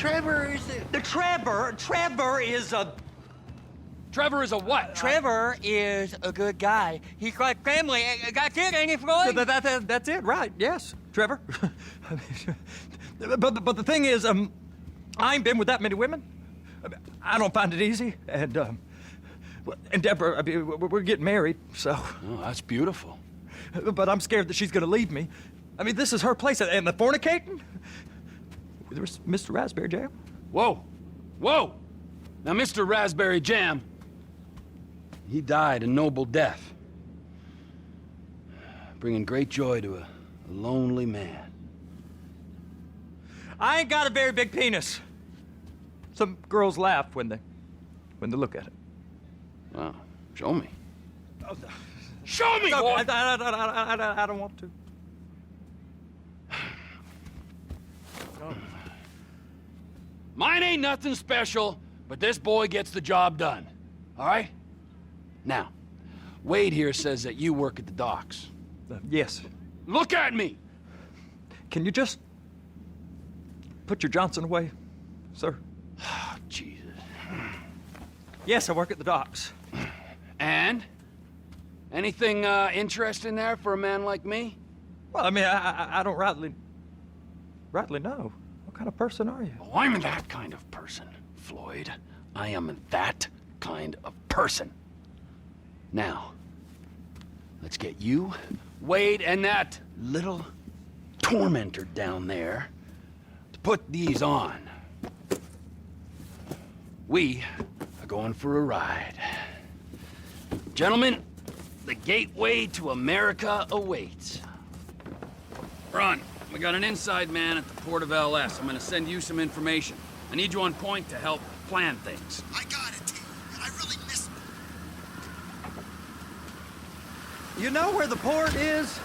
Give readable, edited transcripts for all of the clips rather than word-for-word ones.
Trevor is Trevor is a... Trevor is a what? Trevor is a good guy. He's like family. That's it, ain't it, Floyd? That's it, right? Yes, Trevor. but the thing is, I ain't been with that many women. I don't find it easy, and Deborah, I mean, we're getting married, so. Oh, that's beautiful. But I'm scared that she's gonna leave me. I mean, this is her place, and the fornicating? There's Mr. Raspberry Jam. Whoa, whoa! Now, Mr. Raspberry Jam, he died a noble death, bringing great joy to a lonely man. I ain't got a very big penis. Some girls laugh when they look at it. Wow, show me. Oh, Show me, boy! I don't want to. Mine ain't nothing special, but this boy gets the job done. All right? Now, Wade here says that you work at the docks. Yes. Look at me! Can you just put your Johnson away, sir? Oh, Jesus. Yes, I work at the docks. And? Anything interesting there for a man like me? Well, I mean, I don't rightly know. What kind of person are you? Oh, I'm that kind of person, Floyd. I am that kind of person. Now, let's get you, Wade, and that little tormentor down there to put these on. We are going for a ride. Gentlemen, the gateway to America awaits. Ron, we got an inside man at the port of LS. I'm gonna send you some information. I need you on point to help plan things. I got it, T. I really missed it. You know where the port is?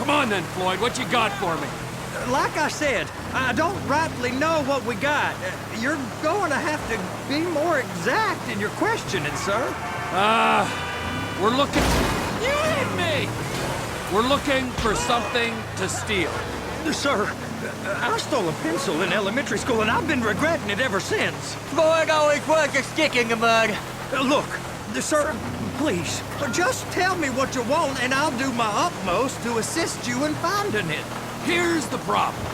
Come on then, Floyd, what you got for me? Like I said, I don't rightly know what we got. You're going to have to be more exact in your questioning, sir. We're looking... You hit me! We're looking for something to steal. Sir, I stole a pencil in elementary school, and I've been regretting it ever since. Floyd always was a stick in the mud. Look, sir, please, just tell me what you want, and I'll do my utmost to assist you in finding it. Here's the problem.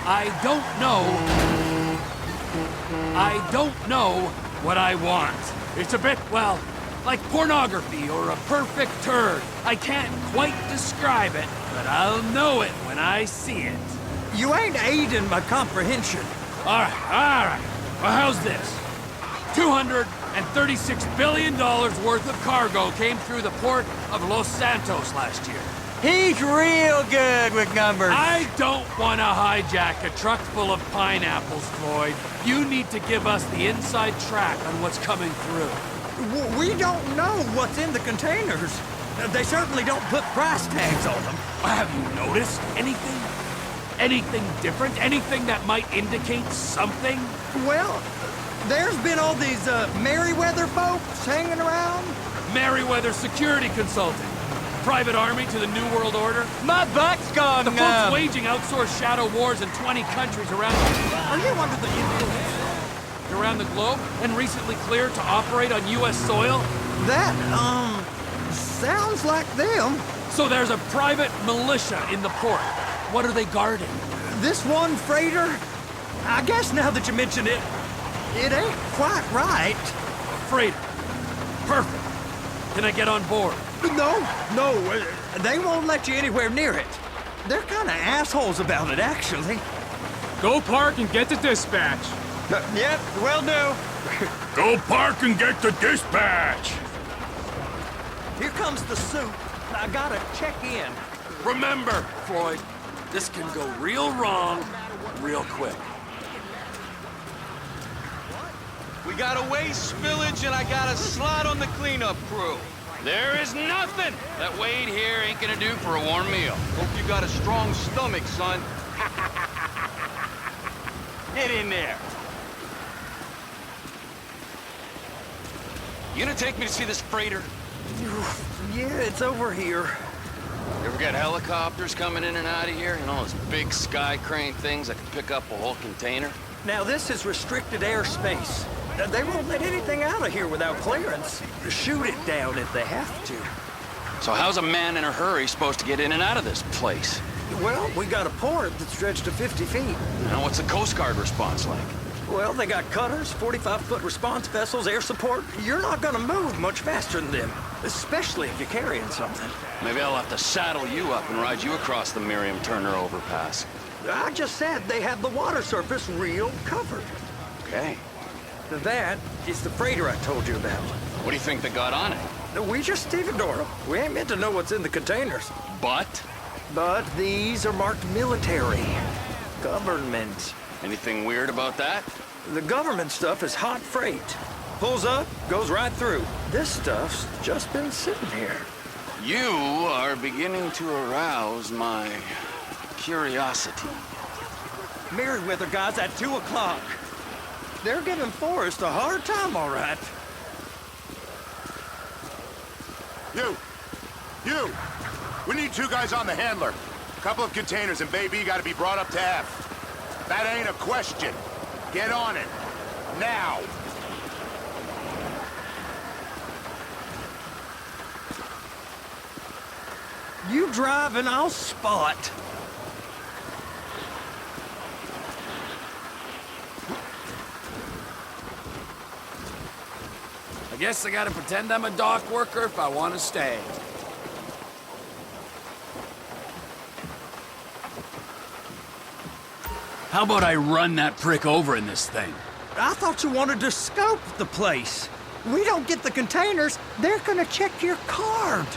I don't know what I want. It's a bit, well, like pornography or a perfect turd. I can't quite describe it, but I'll know it when I see it. You ain't aiding my comprehension. All right. Well, how's this? $236 billion worth of cargo came through the port of Los Santos last year. He's real good with numbers. I don't want to hijack a truck full of pineapples, Floyd. You need to give us the inside track on what's coming through. We don't know what's in the containers. They certainly don't put price tags on them. Have you noticed anything? Anything different? Anything that might indicate something? Well, there's been all these Merryweather folks hanging around. Merryweather Security Consulting. Private army to the New World Order. My butt's gone The folks waging outsourced shadow wars in 20 countries around Are you under the influence? around the globe and recently cleared to operate on U.S. soil. That, sounds like them. So there's a private militia in the port. What are they guarding? This one freighter, I guess now that you mention it, it ain't quite right. Freighter. Perfect. Can I get on board? No, they won't let you anywhere near it. They're kind of assholes about it, actually. Go park and get to dispatch. Yep, will do. Go park and get the dispatch! Here comes the suit. I gotta check in. Remember, Floyd, this can go real wrong real quick. We got a waste spillage and I got a slot on the cleanup crew. There is nothing that Wade here ain't gonna do for a warm meal. Hope you got a strong stomach, son. Get in there. You gonna take me to see this freighter? Yeah, it's over here. You ever got helicopters coming in and out of here? You know, those big sky crane things that can pick up a whole container? Now, this is restricted airspace. They won't let anything out of here without clearance. Shoot it down if they have to. So how's a man in a hurry supposed to get in and out of this place? Well, we got a port that's stretched to 50 feet. Now, what's the Coast Guard response like? Well, they got cutters, 45-foot response vessels, air support. You're not gonna move much faster than them, especially if you're carrying something. Maybe I'll have to saddle you up and ride you across the Miriam Turner overpass. I just said they have the water surface real covered. Okay. That is the freighter I told you about. What do you think they got on it? We just stevedore them. We ain't meant to know what's in the containers. But? But these are marked military. Government. Anything weird about that? The government stuff is hot freight. Pulls up, goes right through. This stuff's just been sitting here. You are beginning to arouse my curiosity. Merriweather guys at 2 o'clock. They're giving Forrest a hard time, all right. You! We need 2 guys on the handler. Couple of containers and Baby gotta be brought up to F. That ain't a question. Get on it. Now! You drive and I'll spot. I guess I gotta pretend I'm a dock worker if I want to stay. How about I run that prick over in this thing? I thought you wanted to scope the place. We don't get the containers, they're gonna check your card.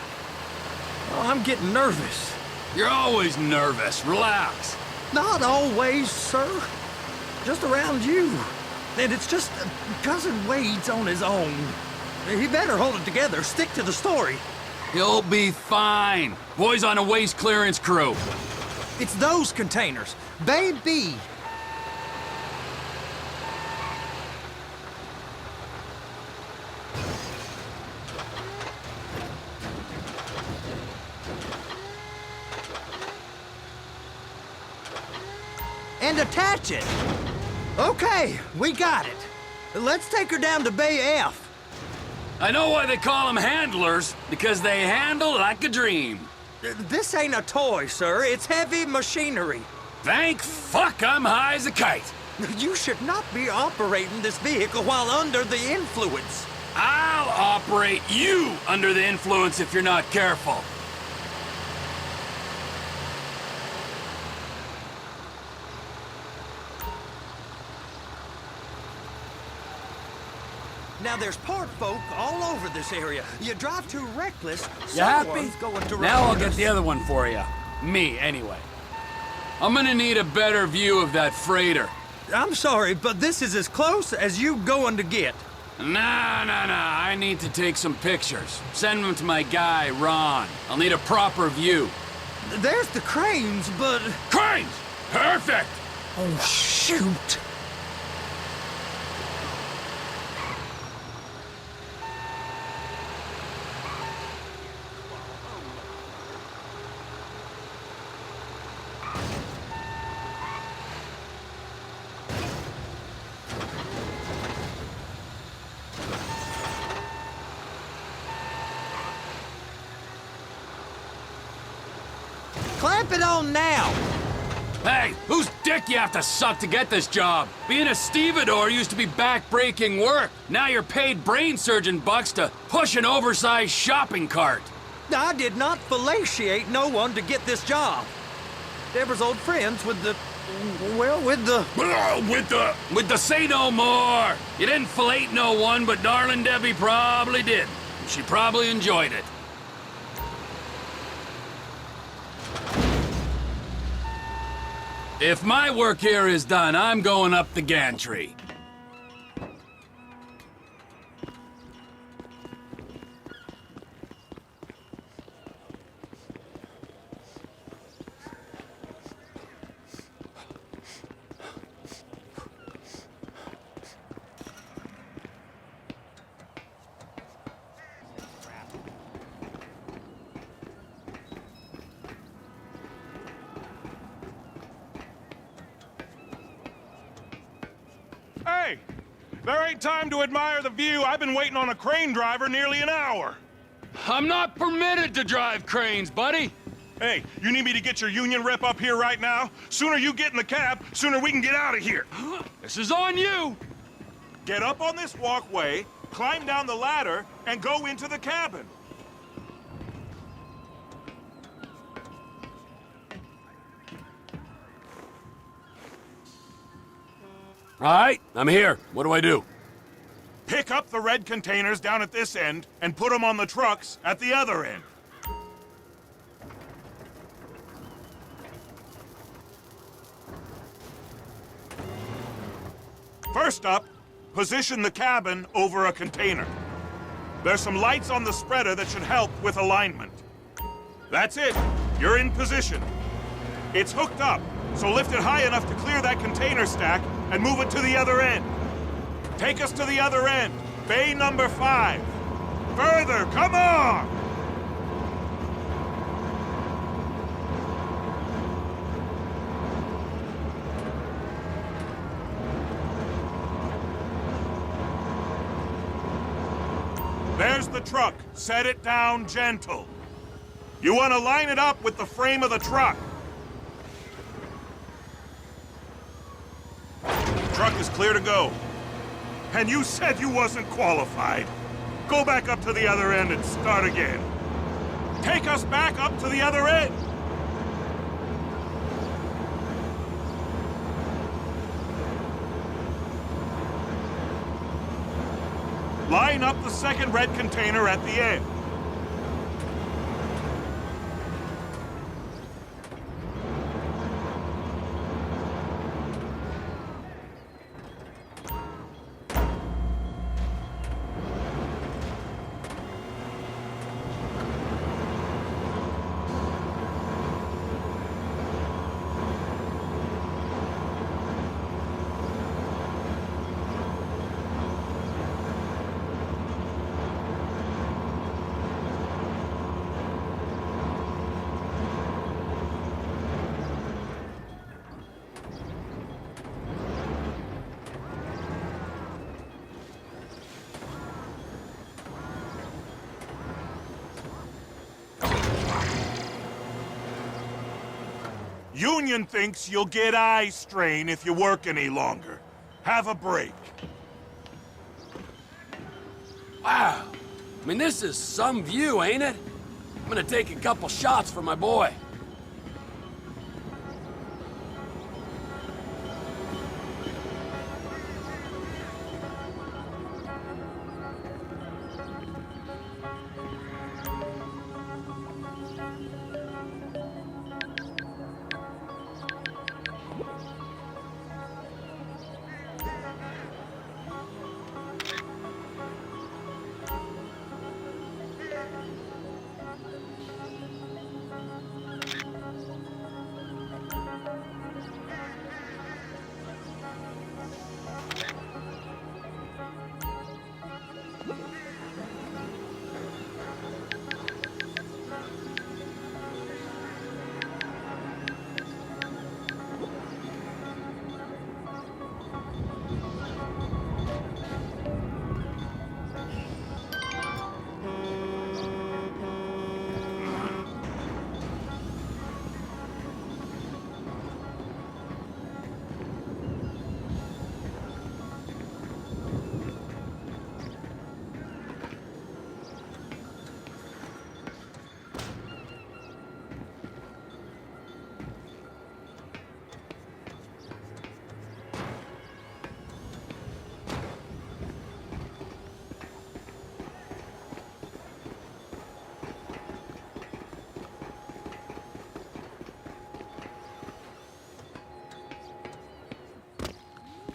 Oh, I'm getting nervous. You're always nervous. Relax. Not always, sir. Just around you. And it's just Cousin Wade's on his own. He better hold it together, stick to the story. He'll be fine. Boy's on a waste clearance crew. It's those containers. Baby. And attach it. Okay, we got it. Let's take her down to Bay F. I know why they call them handlers, because they handle like a dream. This ain't a toy, sir. It's heavy machinery. Thank fuck I'm high as a kite. You should not be operating this vehicle while under the influence. I'll operate you under the influence if you're not careful. Now there's port folk all over this area. You drive too reckless, You happy? someone's going to Now I'll report get us. the other one for you. Me, anyway. I'm gonna need a better view of that freighter. I'm sorry, but this is as close as you going to get. Nah. I need to take some pictures. Send them to my guy, Ron. I'll need a proper view. There's the cranes, but... Cranes! Perfect! Oh, shoot. Clamp it on now. Hey, whose dick you have to suck to get this job? Being a stevedore used to be back-breaking work. Now you're paid brain surgeon bucks to push an oversized shopping cart. I did not fellatiate no one to get this job. Deborah's old friends with the... well, with the... With the say no more. You didn't fillet no one, but darling Debbie probably did. She probably enjoyed it. If my work here is done, I'm going up the gantry. There ain't time to admire the view. I've been waiting on a crane driver nearly an hour. I'm not permitted to drive cranes, buddy. Hey, you need me to get your union rep up here right now? Sooner you get in the cab, sooner we can get out of here. This is on you. Get up on this walkway, climb down the ladder, and go into the cabin. All right, I'm here. What do I do? Pick up the red containers down at this end and put them on the trucks at the other end. First up, position the cabin over a container. There's some lights on the spreader that should help with alignment. That's it. You're in position. It's hooked up, so lift it high enough to clear that container stack and move it to the other end. Take us to the other end, bay number 5. Further, come on! There's the truck. Set it down gentle. You want to line it up with the frame of the truck. Truck is clear to go. And you said you wasn't qualified. Go back up to the other end and start again. Take us back up to the other end. Line up the second red container at the end. Union thinks you'll get eye strain if you work any longer. Have a break. Wow. I mean, this is some view, ain't it? I'm gonna take a couple shots for my boy.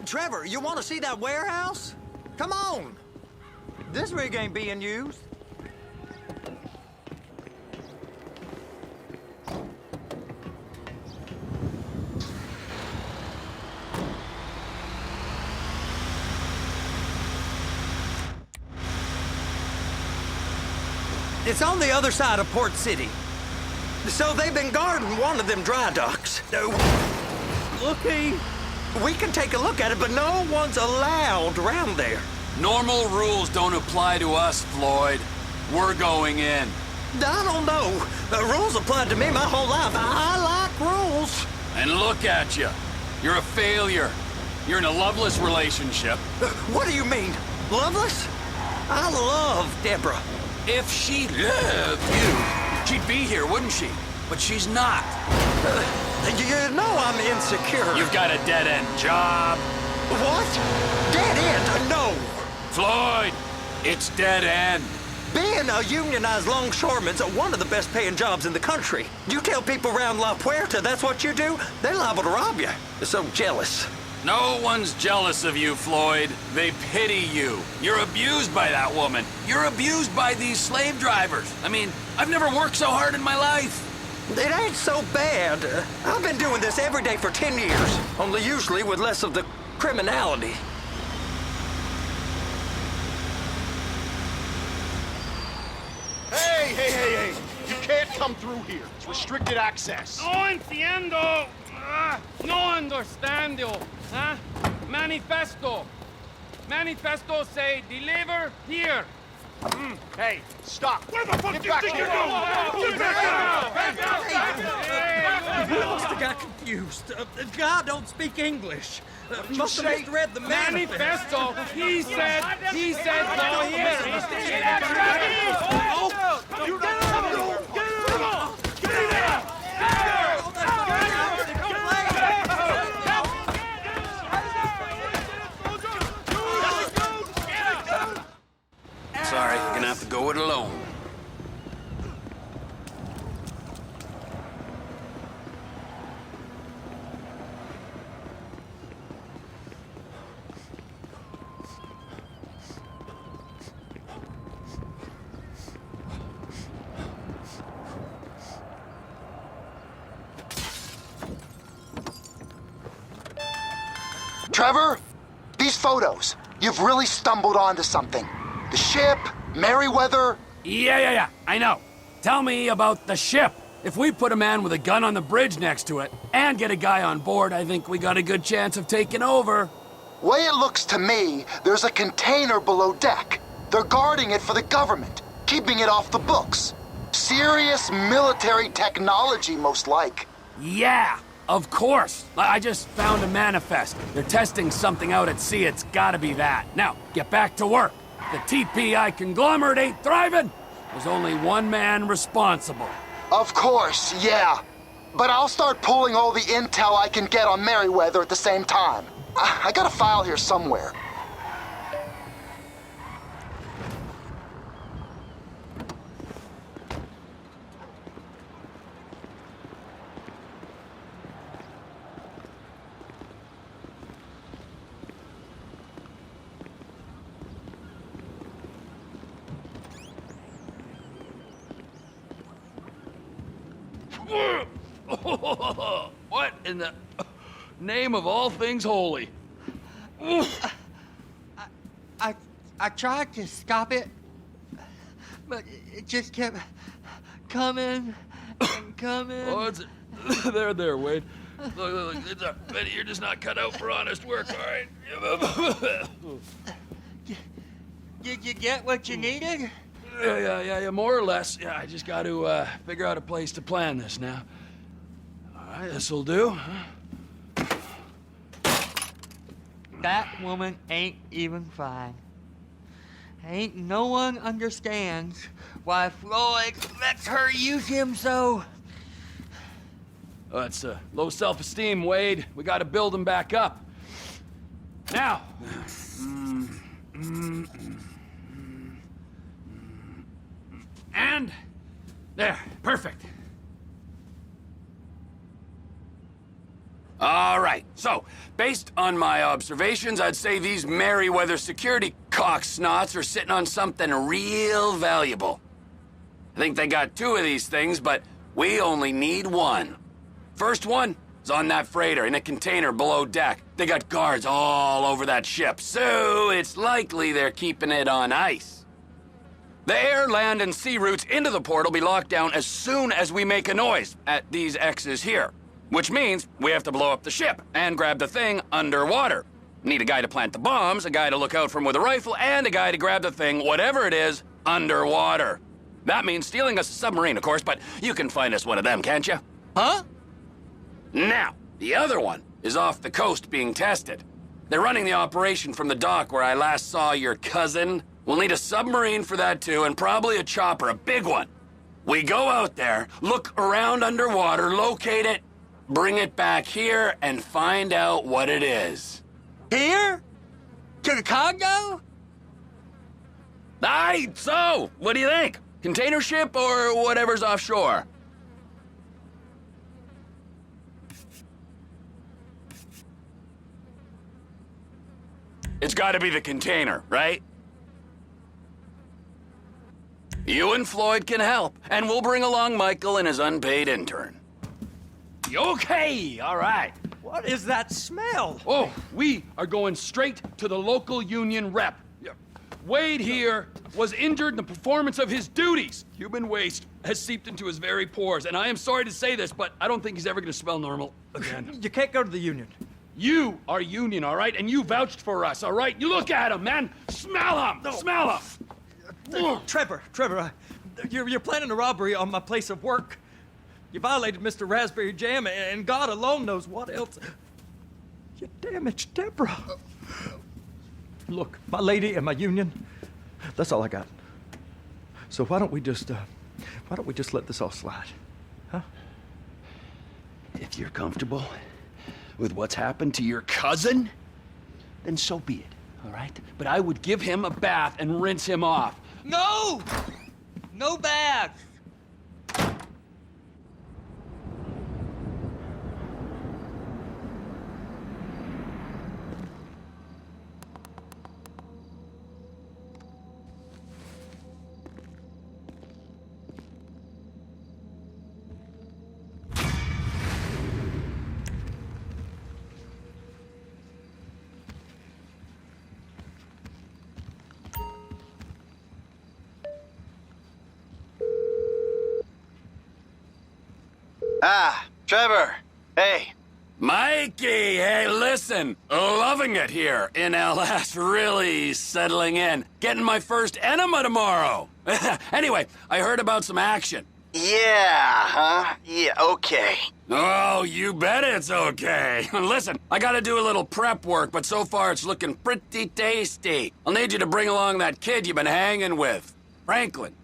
Trevor, you want to see that warehouse? Come on. This rig ain't being used. It's on the other side of Port City. So they've been guarding one of them dry docks. Looky, We can take a look at it, but no one's allowed around there. Normal rules don't apply to us, Floyd. We're going in. I don't know. The rules applied to me my whole life. I like rules. And look at you. You're a failure. You're in a loveless relationship. What do you mean? Loveless? I love Deborah. If she loved you, she'd be here, wouldn't she? But she's not. You know I'm insecure. You've got a dead-end job. What? Dead end? No. Floyd, it's dead end. Being a unionized longshoreman's one of the best paying jobs in the country. You tell people around La Puerta that's what you do, they're liable to rob you. They're so jealous. No one's jealous of you, Floyd. They pity you. You're abused by that woman. You're abused by these slave drivers. I mean, I've never worked so hard in my life. It ain't so bad. I've been doing this every day for 10 years, only usually with less of the criminality. Hey! You can't come through here. It's restricted access. No entiendo. No understando. Huh? Manifesto. Manifesto say deliver here. Hey, stop. Where the fuck Get do you back think here. you're going? Get back You must have got confused. The guy don't speak English. Must have say? misread the manifesto. Manifesto. He said go here. Get out of here. Sorry, you're gonna have to go it alone. Trevor, these photos. You've really stumbled onto something. The ship, Merryweather. Yeah, I know. Tell me about the ship. If we put a man with a gun on the bridge next to it and get a guy on board, I think we got a good chance of taking over. Way it looks to me, there's a container below deck. They're guarding it for the government, keeping it off the books. Serious military technology, most like. Yeah, of course. I just found a manifest. They're testing something out at sea. It's gotta be that. Now, get back to work. The TPI conglomerate ain't thriving. There's only one man responsible. Of course, yeah. But I'll start pulling all the intel I can get on Merryweather at the same time. I got a file here somewhere. What in the name of all things holy? I tried to stop it, but it just kept coming and coming. Oh, it's there, Wade. Look, it's Betty, you're just not cut out for honest work, all right? Did you get what you needed? Yeah, more or less. Yeah, I just got to figure out a place to plan this now. All right, this'll do. That woman ain't even fine. Ain't no one understands why Floyd lets her use him so. Oh, it's low self-esteem, Wade. We got to build him back up. Now. And there, perfect. All right, so, based on my observations, I'd say these Merryweather security cocksnots are sitting on something real valuable. I think they got 2 of these things, but we only need 1. First one is on that freighter in a container below deck. They got guards all over that ship, so it's likely they're keeping it on ice. The air, land, and sea routes into the port will be locked down as soon as we make a noise at these X's here. which means we have to blow up the ship and grab the thing underwater. Need a guy to plant the bombs, a guy to look out for him with a rifle, and a guy to grab the thing, whatever it is, underwater. That means stealing us a submarine, of course, but you can find us one of them, can't you? Huh? Now, the other one is off the coast being tested. They're running the operation from the dock where I last saw your cousin. We'll need a submarine for that too, and probably a chopper, a big one. We go out there, look around underwater, locate it, bring it back here, and find out what it is. Here? To the Congo? Aye, so, what do you think? Container ship or whatever's offshore? It's gotta be the container, right? You and Floyd can help, and we'll bring along Michael and his unpaid intern. Okay, all right. What is that smell? Oh, we are going straight to the local union rep. Wade here was injured in the performance of his duties. Human waste has seeped into his very pores, and I am sorry to say this, but I don't think he's ever gonna smell normal again. You can't go to the union. You are union, all right? And you vouched for us, all right? You look at him, man. Smell him. No. Smell him. Trevor, you're planning a robbery on my place of work. You violated Mr. Raspberry Jam, and God alone knows what else. You damaged Deborah. Look, my lady and my union, that's all I got. So why don't we just let this all slide, huh? If you're comfortable with what's happened to your cousin, then so be it, all right? But I would give him a bath and rinse him off. No! No bags! Ah, Trevor. Hey. Mikey, hey, listen. Loving it here in LS. Really settling in. Getting my first enema tomorrow. Anyway, I heard about some action. Yeah, huh? Yeah, okay. Oh, you bet it's okay. Listen, I gotta do a little prep work, but so far it's looking pretty tasty. I'll need you to bring along that kid you've been hanging with. Franklin.